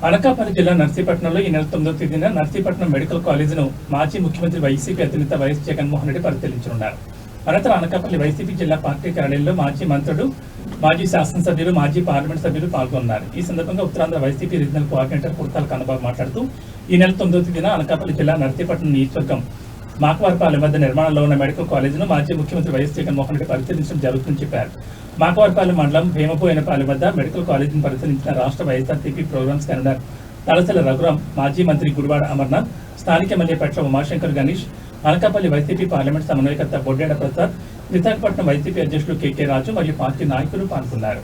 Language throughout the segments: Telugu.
అనకాపల్లి జిల్లా నర్సీపట్నంలో ఈ నెల 9వ తేదీన నర్సీపట్నం మెడికల్ కాలేజీను మాజీ ముఖ్యమంత్రి వైసీపీ అధినేత వైఎస్ జగన్మోహన్ రెడ్డి పరిశీలించనున్నారు. అనంతరం అనకాపల్లి వైసీపీ జిల్లా పార్టీ కార్యాలయంలో మాజీ మంత్రులు, మాజీ శాసనసభ్యులు, మాజీ పార్లమెంట్ సభ్యులు పాల్గొన్నారు. ఈ సందర్భంగా ఉత్తరాంధ్ర వైసీపీ రీజనల్ కోఆర్డినేటర్ కుర్తాల కన్నబాబు మాట్లాడుతూ ఈ నెల 9వ తేదీన అనకాపల్లి జిల్లా నర్సీపట్నం నియోజకవర్గం మాకవారిపాలెం వద్ద నిర్మాణంలో ఉన్న మెడికల్ కాలేజీను మాజీ ముఖ్యమంత్రి వైఎస్ జగన్మోహన్ రెడ్డి పరిశీలించడం జరుగుతుందని చెప్పారు. మాకవారిపాలెం మండలం భీమపోయినపాలెం వద్ద మెడికల్ కాలేజీని పరిశీలించిన రాష్ట్ర వైఎస్ఆర్సీపీ ప్రోగ్రామ్స్ కన్వీనర్ తలసల రఘురాం, మాజీ మంత్రి గుడివాడ అమర్నాథ్, స్థానిక ఎమ్మెల్యే పట్ల ఉమాశంకర్ గణేష్, అనకాపల్లి వైసీపీ పార్లమెంట్ సమన్వయకర్త బొడ్డేడ ప్రసాద్, విశాఖపట్నం వైసీపీ అధ్యక్షులు కేకే రాజు మరియు పార్టీ నాయకులు పాల్గొన్నారు.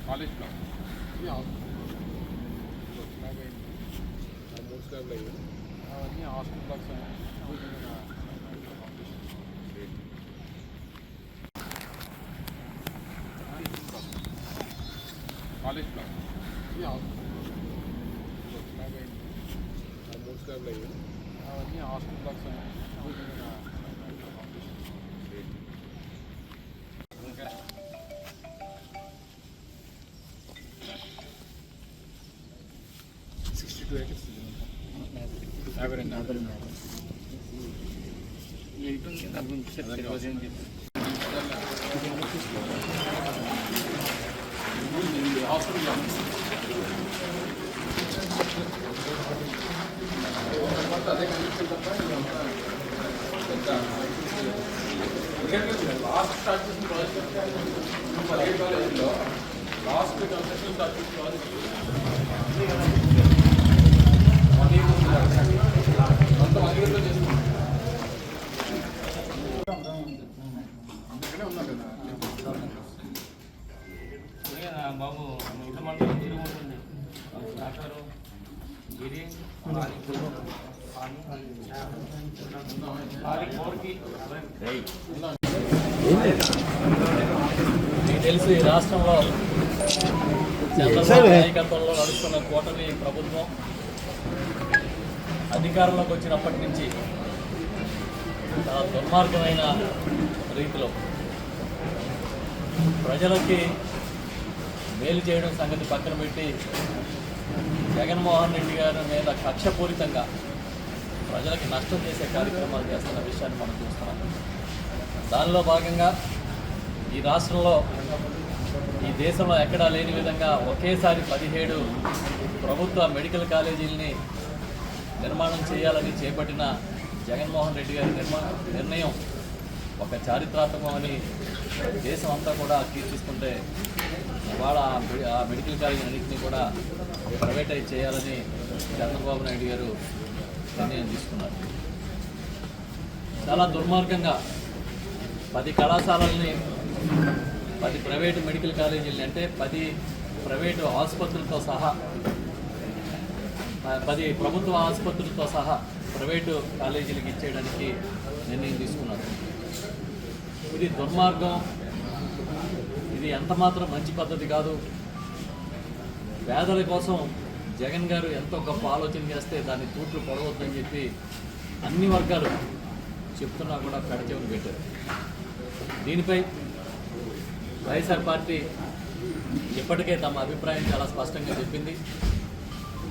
College block. Yeah. Most of the hostel blocks college block. Yeah. Most of the hostel blocks last concession started project. బాబు మిగతా మండలం తిరుగుతుంది డాక్టరు గిరి మీకు తెలుసు ఈ రాష్ట్రంలో చంద్రబాబు నాయకత్వంలో నడుస్తున్న కూటమి ప్రభుత్వం అధికారంలోకి వచ్చినప్పటి నుంచి చాలా దుర్మార్గమైన రీతిలో ప్రజలకి మేలు చేయడం సంగతి పక్కన పెట్టి జగన్మోహన్ రెడ్డి గారి మీద కక్షపూరితంగా ప్రజలకి నష్టం చేసే కార్యక్రమాలు చేస్తున్న విషయాన్ని మనం చూస్తున్నాం. దానిలో భాగంగా ఈ రాష్ట్రంలో, ఈ దేశంలో ఎక్కడా లేని విధంగా ఒకేసారి 17 ప్రభుత్వ మెడికల్ కాలేజీలని నిర్మాణం చేయాలని చేపట్టిన జగన్మోహన్ రెడ్డి గారి నిర్ణయం ఒక చారిత్రాత్మకమని దేశం అంతా కూడా కీర్తిస్తుంటే, ఇవాళ ఆ మెడికల్ కాలేజీ అన్నింటినీ కూడా ప్రైవేటైజ్ చేయాలని చంద్రబాబు నాయుడు గారు నిర్ణయం తీసుకున్నారు. చాలా దుర్మార్గంగా 10 కళాశాలల్ని, 10 ప్రైవేటు మెడికల్ కాలేజీలని, అంటే 10 ప్రైవేటు ఆసుపత్రులతో సహా, 10 ప్రభుత్వ ఆసుపత్రులతో సహా ప్రైవేటు కాలేజీలకు ఇచ్చేయడానికి నిర్ణయం తీసుకున్నారు. ఇది దుర్మార్గం. ఇది ఎంతమాత్రం మంచి పద్ధతి కాదు. పేదల కోసం జగన్ గారు ఎంతో గొప్ప ఆలోచన చేస్తే దాన్ని తూట్లు పొడవద్దని చెప్పి అన్ని వర్గాలు చెప్తున్నా కూడా పెడచెవిని పెట్టారు. దీనిపై వైఎస్ఆర్ పార్టీ ఇప్పటికే తమ అభిప్రాయం చాలా స్పష్టంగా చెప్పింది.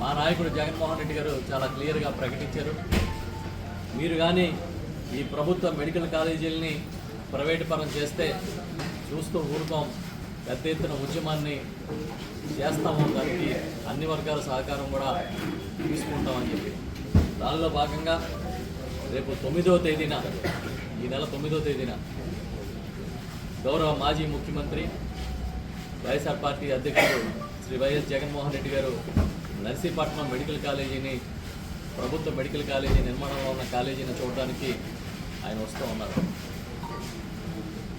మా నాయకుడు జగన్మోహన్ రెడ్డి గారు చాలా క్లియర్గా ప్రకటించారు. మీరు కానీ ఈ ప్రభుత్వ మెడికల్ కాలేజీలని ప్రైవేటు పరం చేస్తే చూస్తూ ఊరుకోం, పెద్ద ఎత్తున ఉద్యమాన్ని చేస్తాము, దానికి అన్ని వర్గాల సహకారం కూడా తీసుకుంటామని చెప్పి దానిలో భాగంగా రేపు 9వ తేదీన, ఈ నెల 9వ తేదీన గౌరవ మాజీ ముఖ్యమంత్రి వైఎస్ఆర్ పార్టీ అధ్యక్షుడు శ్రీ వైఎస్ జగన్మోహన్ రెడ్డి గారు నర్సీపట్నం మెడికల్ కాలేజీని, ప్రభుత్వ మెడికల్ కాలేజీ నిర్మాణంలో ఉన్న కాలేజీని చూడడానికి ఆయన వస్తూ ఉన్నారు.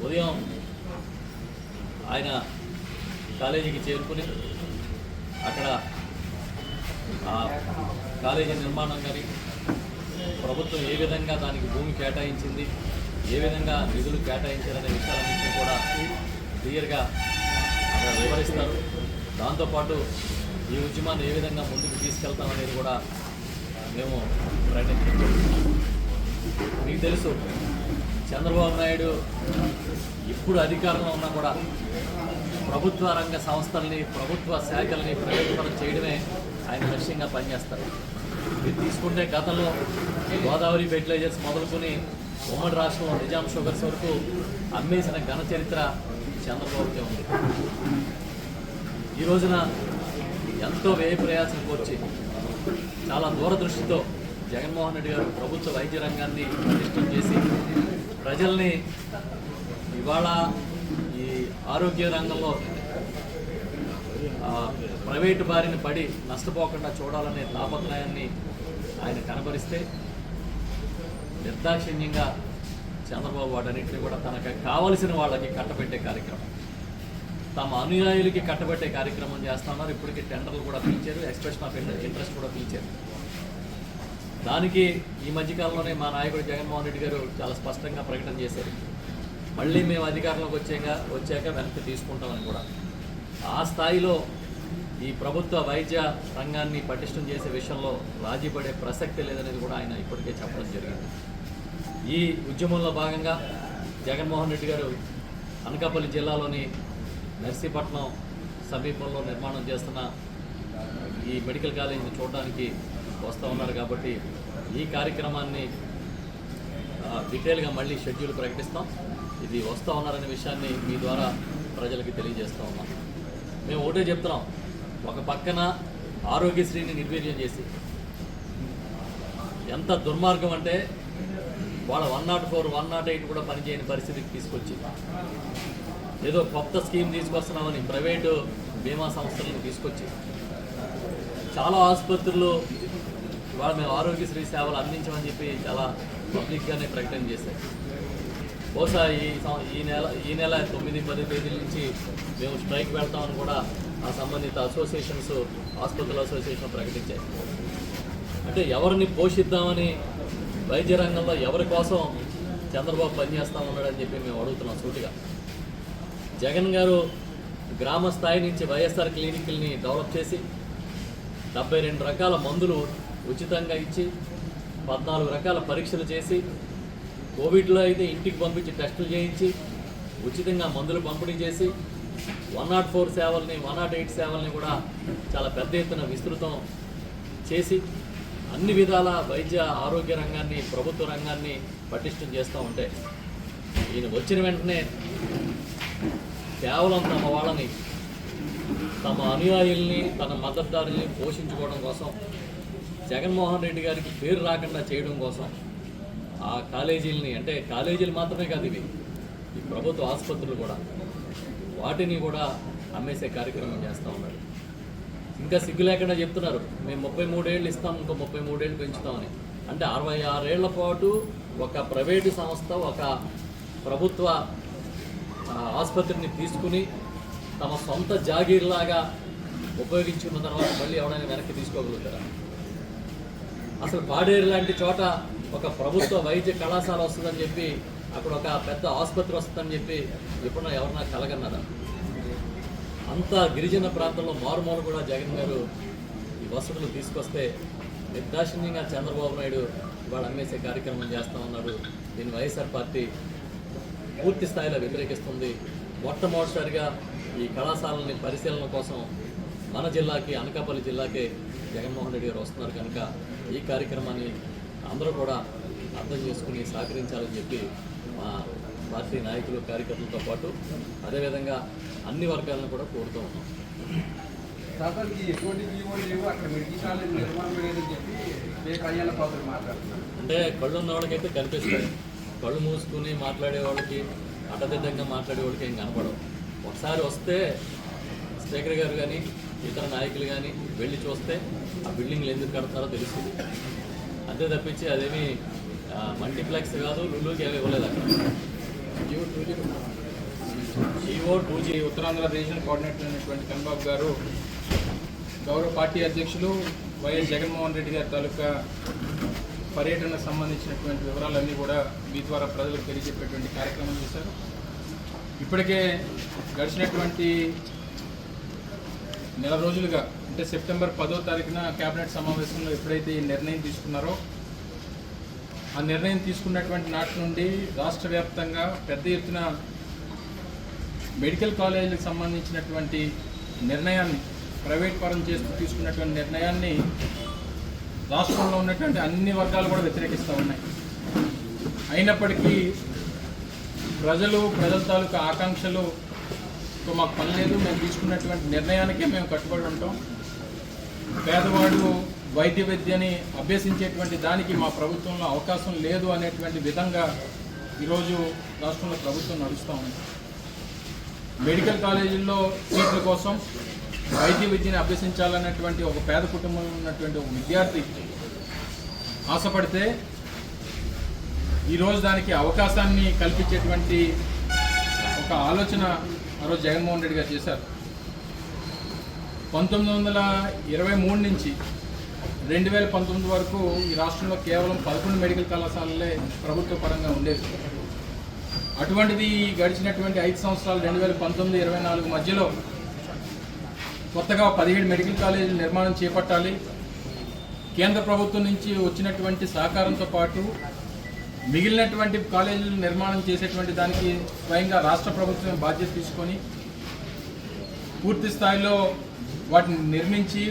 ఉదయం ఆయన కాలేజీకి చేరుకుని అక్కడ ఆ కాలేజీ నిర్మాణం కానీ ప్రభుత్వం ఏ విధంగా దానికి భూమి కేటాయించింది, ఏ విధంగా నిధులు కేటాయించారనే విషయాలన్నింటినీ కూడా క్లియర్గా అక్కడ వివరిస్తారు. దాంతోపాటు ఈ ఉద్యమాన్ని ఏ విధంగా ముందుకు తీసుకెళ్తామనేది కూడా మేము ప్రయత్నించాం. మీకు తెలుసు, చంద్రబాబు నాయుడు ఇప్పుడు అధికారంలో ఉన్నా కూడా ప్రభుత్వ రంగ సంస్థల్ని, ప్రభుత్వ శాఖల్ని ప్రైవేటీకరణ చేయడమే ఆయన లక్ష్యంగా పనిచేస్తారు. మీరు తీసుకుంటే గతంలో గోదావరి ఫెర్టిలైజర్స్ మొదలుకొని ఉమ్మడి రాష్ట్రంలో నిజాం షుగర్స్ వరకు అమ్మేసిన ఘన చరిత్ర చంద్రబాబుకే ఉంది. ఈ రోజున ఎంతో వ్యయ ప్రయాసం కోర్చి చాలా దూరదృష్టితో జగన్మోహన్ రెడ్డి గారు ప్రభుత్వ వైద్య రంగాన్ని పటిష్టం చేసి ప్రజల్ని ఇవాళ ఈ ఆరోగ్య రంగంలో ప్రైవేటు బారిన పడి నష్టపోకుండా చూడాలనే తాపత్రయాన్ని ఆయన కనబరిస్తే నిర్దాక్షిణ్యంగా చంద్రబాబు వాటన్నింటినీ కూడా తనకు కావలసిన వాళ్ళకి కట్టబెట్టే కార్యక్రమం, తమ అనుయాయులకి కట్టబెట్టే కార్యక్రమం చేస్తున్నారు. ఇప్పటికీ టెండర్లు కూడా పిలిచారు, ఎక్స్ప్రెషన్ ఆఫ్ ఇంట్రెస్ట్ కూడా పిలిచారు. దానికి ఈ మధ్యకాలంలోనే మా నాయకుడు జగన్మోహన్ రెడ్డి గారు చాలా స్పష్టంగా ప్రకటన చేశారు, మళ్ళీ మేము అధికారంలోకి వచ్చాక వెనక్కి తీసుకుంటామని కూడా. ఆ స్థాయిలో ఈ ప్రభుత్వ వైద్య రంగాన్ని పటిష్టం చేసే విషయంలో రాజీ పడే ప్రసక్తి లేదనేది కూడా ఆయన ఇప్పటికే చెప్పడం జరిగింది. ఈ ఉద్యమంలో భాగంగా జగన్మోహన్ రెడ్డి గారు అనకాపల్లి జిల్లాలోని నర్సీపట్నం సమీపంలో నిర్మాణం చేస్తున్న ఈ మెడికల్ కాలేజీని చూడడానికి వస్తూ ఉన్నారు. కాబట్టి ఈ కార్యక్రమాన్ని డీటెయిల్గా మళ్ళీ షెడ్యూల్ ప్రకటిస్తాం. ఇది వస్తూ ఉన్నారనే విషయాన్ని మీ ద్వారా ప్రజలకి తెలియజేస్తూ ఉన్నాం. మేము ఒకటే చెప్తున్నాం, ఒక పక్కన ఆరోగ్యశ్రీని నిర్వీర్యం చేసి, ఎంత దుర్మార్గం అంటే వాళ్ళ 104, 108 కూడా పనిచేయని పరిస్థితికి తీసుకొచ్చి ఏదో కొత్త స్కీమ్ తీసుకొస్తున్నామని ప్రైవేటు బీమా సంస్థలను తీసుకొచ్చి చాలా ఆసుపత్రులు ఇవాళ మేము ఆరోగ్యశ్రీ సేవలు అందించమని చెప్పి చాలా పబ్లిక్గానే ప్రకటన చేశారు. బహుశా ఈ నెల 9-10 తేదీల నుంచి మేము స్ట్రైక్ వెళ్తామని కూడా ఆ సంబంధిత అసోసియేషన్స్, హాస్పిటల్ అసోసియేషన్ ప్రకటించాయి. అంటే ఎవరిని పోషిద్దామని, వైద్య రంగంలో ఎవరి కోసం చంద్రబాబు పనిచేస్తా ఉన్నాడని చెప్పి మేము అడుగుతున్నాం సూటిగా. జగన్ గారు గ్రామ స్థాయి నుంచి వైఎస్ఆర్ క్లినిక్ల్ని డెవలప్ చేసి 72 రకాల మందులు ఉచితంగా ఇచ్చి 14 రకాల పరీక్షలు చేసి, కోవిడ్లో అయితే ఇంటికి పంపించి టెస్టులు చేయించి ఉచితంగా మందులు పంపిణీ చేసి 104 సేవల్ని, 108 సేవల్ని కూడా చాలా పెద్ద ఎత్తున విస్తృతం చేసి అన్ని విధాల వైద్య ఆరోగ్య రంగాన్ని, ప్రభుత్వ రంగాన్ని పటిష్టం చేస్తూ ఉంటే ఈయన వచ్చిన వెంటనే కేవలం తమ వాళ్ళని, తమ అనుయాయుల్ని, తన మద్దతుదారుల్ని పోషించుకోవడం కోసం, జగన్మోహన్ రెడ్డి గారికి పేరు రాకుండా చేయడం కోసం ఆ కాలేజీలని, అంటే కాలేజీలు మాత్రమే కాదు ఇవి, ఈ ప్రభుత్వ ఆసుపత్రులు కూడా, వాటిని కూడా అమ్మేసే కార్యక్రమం చేస్తూ ఉన్నారు. ఇంకా సిగ్గు లేకుండా చెప్తున్నారు, మేము 33 ఏళ్ళు ఇస్తాం, ఇంకో 33 ఏళ్ళు పెంచుతామని. అంటే 66 ఏళ్ల పాటు ఒక ప్రైవేటు సంస్థ, ఒక ప్రభుత్వ ఆసుపత్రిని తీసుకుని తమ సొంత జాగీర్లాగా ఉపయోగించుకున్న తర్వాత మళ్ళీ ఎవడైనా వెనక్కి తీసుకోగలుగుతారా? అసలు పాడేరు లాంటి చోట ఒక ప్రభుత్వ వైద్య కళాశాల వస్తుందని చెప్పి, అక్కడ ఒక పెద్ద ఆసుపత్రి వస్తుందని చెప్పి ఎప్పుడన్నా ఎవరన్నా కలగన్నారా? అంత గిరిజన ప్రాంతంలో మారుమూల కూడా జగన్ గారు ఈ వసతులు తీసుకొస్తే నిర్దాక్షిణ్యంగా చంద్రబాబు నాయుడు ఇవాళ అమ్మేసే కార్యక్రమం చేస్తూ ఉన్నాడు. దీన్ని వైఎస్ఆర్ పార్టీ పూర్తి స్థాయిలో వ్యతిరేకిస్తుంది. మొట్టమొదటిసారిగా ఈ కళాశాలని పరిశీలన కోసం మన జిల్లాకి, అనకాపల్లి జిల్లాకే జగన్మోహన్ రెడ్డి గారు వస్తున్నారు కనుక ఈ కార్యక్రమాన్ని అందరూ కూడా అర్థం చేసుకుని సహకరించాలని చెప్పి మా పార్టీ నాయకులు కార్యకర్తలతో పాటు అదేవిధంగా అన్ని వర్గాలను కూడా కోరుతూ ఉన్నాం. సార్కి ఎటువంటి జీవోలు లేవు, అక్కడ మెడికల్ కాలేజ్ నిర్మాణం లేదని చెప్పి కళ్యాణ పాత్ర మాట్లాడుతున్నారు. అంటే కళ్ళు ఉన్న వాళ్ళకైతే కనిపిస్తాయి, కళ్ళు మూసుకుని మాట్లాడే వాళ్ళకి అడ్డదిడ్డంగా మాట్లాడే వాళ్ళకి ఏం కనపడవు. ఒకసారి వస్తే స్పీకర్ గారు కానీ ఇతర నాయకులు కానీ వెళ్ళి చూస్తే ఆ బిల్డింగ్లు ఎందుకు కడతారో తెలుస్తుంది. అంతే తప్పించి అదేమి మల్టీప్లెక్స్ కాదు, లులుకి ఏమి ఇవ్వలేదు అక్కడ. GO 2G Uttarandhra regional coordinator అయినటువంటి కన్బాబు గారు గౌరవ పార్టీ అధ్యక్షులు వైఎస్ జగన్మోహన్ రెడ్డి గారి తాలూకా పర్యటనకు సంబంధించినటువంటి వివరాలన్నీ కూడా మీ ద్వారా ప్రజలకు తెలియజెప్పేటువంటి కార్యక్రమం చేశారు. ఇప్పటికే గడిచినటువంటి నెల రోజులుగా అంటే సెప్టెంబర్ 10వ తారీఖున కేబినెట్ సమావేశంలో ఎప్పుడైతే ఈ నిర్ణయం తీసుకున్నారో ఆ నిర్ణయం తీసుకున్నటువంటి నాటి నుండి రాష్ట్ర వ్యాప్తంగా పెద్ద ఎత్తున మెడికల్ కాలేజీలకు సంబంధించినటువంటి నిర్ణయాన్ని ప్రైవేట్ పరం చేస్తూ తీసుకున్నటువంటి నిర్ణయాన్ని రాష్ట్రంలో ఉన్నటువంటి అన్ని వర్గాలు కూడా వ్యతిరేకిస్తూ ఉన్నాయి. అయినప్పటికీ ప్రజల తాలూకా ఆకాంక్షలు మాకు పని లేదు, మేము తీసుకున్నటువంటి నిర్ణయానికే మేము కట్టుబడి ఉంటాం, పేదవాడు వైద్య విద్యని అభ్యసించేటువంటి దానికి మా ప్రభుత్వంలో అవకాశం లేదు అనేటువంటి విధంగా ఈరోజు రాష్ట్రంలో ప్రభుత్వం నడుస్తూ ఉంది. మెడికల్ కాలేజీల్లో సీట్ల కోసం వైద్య విద్యని అభ్యసించాలన్నటువంటి ఒక పేద కుటుంబంలో ఉన్నటువంటి ఒక విద్యార్థి ఆశపడితే ఈరోజు దానికి అవకాశాన్ని కల్పించేటువంటి ఒక ఆలోచన ఆ రోజు జగన్మోహన్ రెడ్డి గారు చేశారు. 1923 నుంచి 2019 వరకు ఈ రాష్ట్రంలో కేవలం 11 మెడికల్ కళాశాలలే ప్రభుత్వ పరంగా ఉండేవి. అటువంటిది గడిచినటువంటి 5 సంవత్సరాలు 2019-24 మధ్యలో కొత్తగా 17 మెడికల్ కాలేజీల నిర్మాణం చేపట్టాలి. కేంద్ర ప్రభుత్వం నుంచి వచ్చినటువంటి సహకారంతో పాటు మిగిలినటువంటి కాలేజీలు నిర్మాణం చేసేటువంటి దానికి స్వయంగా రాష్ట్ర ప్రభుత్వం బాధ్యత తీసుకొని పూర్తి స్థాయిలో వాటిని నిర్మించి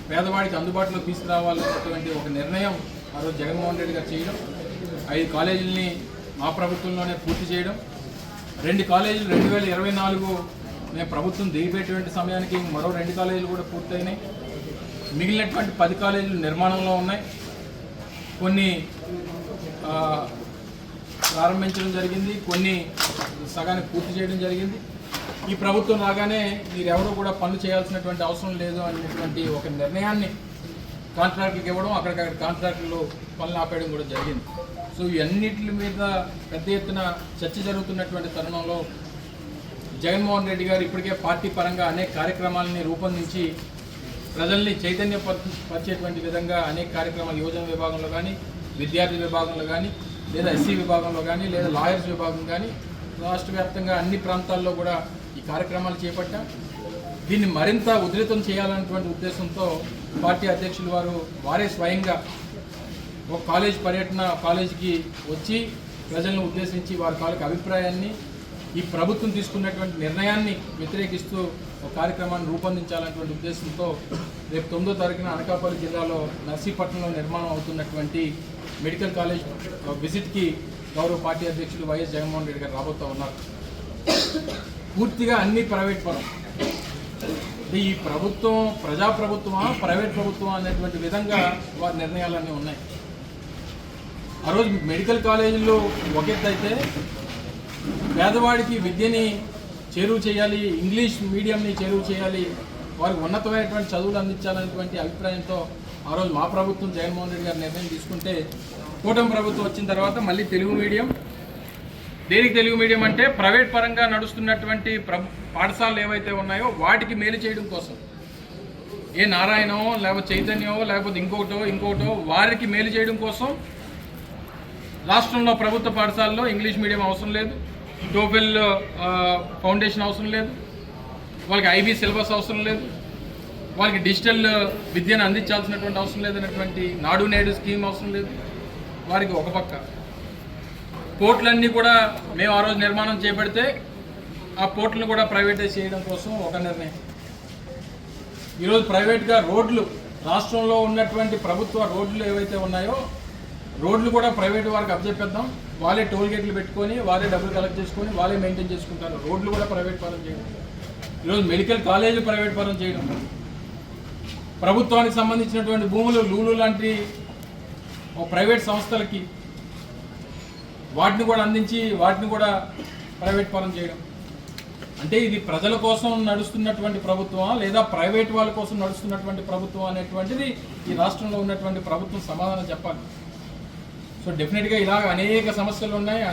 పేదవాడికి అందుబాటులోకి తీసుకురావాలనేటువంటి ఒక నిర్ణయం ఆ రోజు జగన్మోహన్ రెడ్డి గారు చేయడం, 5 కాలేజీలని మా ప్రభుత్వంలోనే పూర్తి చేయడం, 2 కాలేజీలు 2024 మేము ప్రభుత్వం దిగిపోయేటువంటి సమయానికి మరో 2 కాలేజీలు కూడా పూర్తయినాయి. మిగిలినటువంటి 10 కాలేజీలు నిర్మాణంలో ఉన్నాయి. కొన్ని ప్రారంభించడం జరిగింది, కొన్ని సగానికి పూర్తి చేయడం జరిగింది. ఈ ప్రభుత్వం రాగానే మీరెవరూ కూడా పనులు చేయాల్సినటువంటి అవసరం లేదు అనేటువంటి ఒక నిర్ణయాన్ని కాంట్రాక్టులకు ఇవ్వడం, అక్కడికక్కడ కాంట్రాక్టులు పనులు ఆపేయడం కూడా జరిగింది. సో ఇవన్నిటి మీద పెద్ద ఎత్తున చర్చ జరుగుతున్నటువంటి తరుణంలో జగన్మోహన్ రెడ్డి గారు ఇప్పటికే పార్టీ పరంగా అనేక కార్యక్రమాలని రూపొందించి ప్రజల్ని చైతన్యపరిచేటువంటి విధంగా అనేక కార్యక్రమాలు యువజన విభాగంలో కానీ, విద్యార్థి విభాగంలో కానీ, లేదా ఎస్సీ విభాగంలో కానీ, లేదా లాయర్స్ విభాగం కానీ రాష్ట్ర వ్యాప్తంగా అన్ని ప్రాంతాల్లో కూడా ఈ కార్యక్రమాలు చేపట్టాం. దీన్ని మరింత ఉధృతం చేయాలన్నటువంటి ఉద్దేశంతో పార్టీ అధ్యక్షులు వారే స్వయంగా ఒక కాలేజ్ పర్యటన కాలేజీకి వచ్చి ప్రజలను ఉద్దేశించి వారి తాలూకు అభిప్రాయాన్ని, ఈ ప్రభుత్వం తీసుకున్నటువంటి నిర్ణయాన్ని వ్యతిరేకిస్తూ ఒక కార్యక్రమాన్ని రూపొందించాలన్నటువంటి ఉద్దేశంతో రేపు 9వ తారీఖున అనకాపల్లి జిల్లాలో నర్సీపట్నంలో నిర్మాణం అవుతున్నటువంటి మెడికల్ కాలేజ్ విజిట్కి గౌరవ పార్టీ అధ్యక్షులు వైఎస్ జగన్మోహన్ రెడ్డి గారు రాబోతూ ఉన్నారు. పూర్తిగా అన్ని ప్రైవేట్ పరం, ఈ ప్రభుత్వం ప్రజాప్రభుత్వమా ప్రైవేట్ ప్రభుత్వమా అనేటువంటి విధంగా వారి నిర్ణయాలన్నీ ఉన్నాయి. ఆ రోజు మెడికల్ కాలేజీల్లో ఒక ఎత్తు అయితే పేదవాడికి విద్యని చేరువ చేయాలి, ఇంగ్లీష్ మీడియంని చేరువ చేయాలి, వారికి ఉన్నతమైనటువంటి చదువులు అందించాలనేటువంటి అభిప్రాయంతో ఆ రోజు మా ప్రభుత్వం జగన్మోహన్ రెడ్డి గారు నిర్ణయం తీసుకుంటే, కూటమి ప్రభుత్వం వచ్చిన తర్వాత మళ్ళీ తెలుగు మీడియం, దేనికి తెలుగు మీడియం అంటే ప్రైవేట్ పరంగా నడుస్తున్నటువంటి పాఠశాలలు ఏవైతే ఉన్నాయో వాటికి మేలు చేయడం కోసం, ఏ నారాయణో లేకపోతే చైతన్యమో లేకపోతే ఇంకోటో వారికి మేలు చేయడం కోసం రాష్ట్రంలో ప్రభుత్వ పాఠశాలలో ఇంగ్లీష్ మీడియం అవసరం లేదు, టోఫెల్ ఫౌండేషన్ అవసరం లేదు, వాళ్ళకి ఐబీ సిలబస్ అవసరం లేదు, వాళ్ళకి డిజిటల్ విద్యను అందించాల్సినటువంటి అవసరం లేదనేటువంటి నాడు నేడు స్కీమ్ అవసరం లేదు. వారికి ఒక పక్క పోర్టులన్నీ కూడా మేము ఆ రోజు నిర్మాణం చేపడితే ఆ పోర్టులను కూడా ప్రైవేటైజ్ చేయడం కోసం ఒక నిర్ణయం. ఈరోజు ప్రైవేట్గా రోడ్లు, రాష్ట్రంలో ఉన్నటువంటి ప్రభుత్వ రోడ్లు ఏవైతే ఉన్నాయో రోడ్లు కూడా ప్రైవేట్ వారికి అప్పచెప్పేద్దాం, వాళ్ళే టోల్ గేట్లు పెట్టుకొని వాళ్ళే డబ్బులు కలెక్ట్ చేసుకొని వాళ్ళే మెయింటైన్ చేసుకుంటారు. రోడ్లు కూడా ప్రైవేట్ పరం చేయడం, ఈరోజు మెడికల్ కాలేజీలు ప్రైవేట్ పరం చేయడం, ప్రభుత్వానికి సంబంధించినటువంటి భూములు లూలు లాంటి ఒక ప్రైవేట్ సంస్థలకి వాటిని కూడా అందించి వాటిని కూడా ప్రైవేట్ పరం చేయడం. అంటే ఇది ప్రజల కోసం నడుస్తున్నటువంటి ప్రభుత్వమా లేదా ప్రైవేట్ వాళ్ళ కోసం నడుస్తున్నటువంటి ప్రభుత్వం అనేటువంటిది ఈ రాష్ట్రంలో ఉన్నటువంటి ప్రభుత్వం సమాధానం చెప్పాలి. సో డెఫినెట్గా ఇలాగ అనేక సమస్యలు ఉన్నాయి.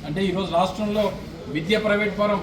అంటే ఈరోజు రాష్ట్రంలో విద్య ప్రైవేట్ పరం,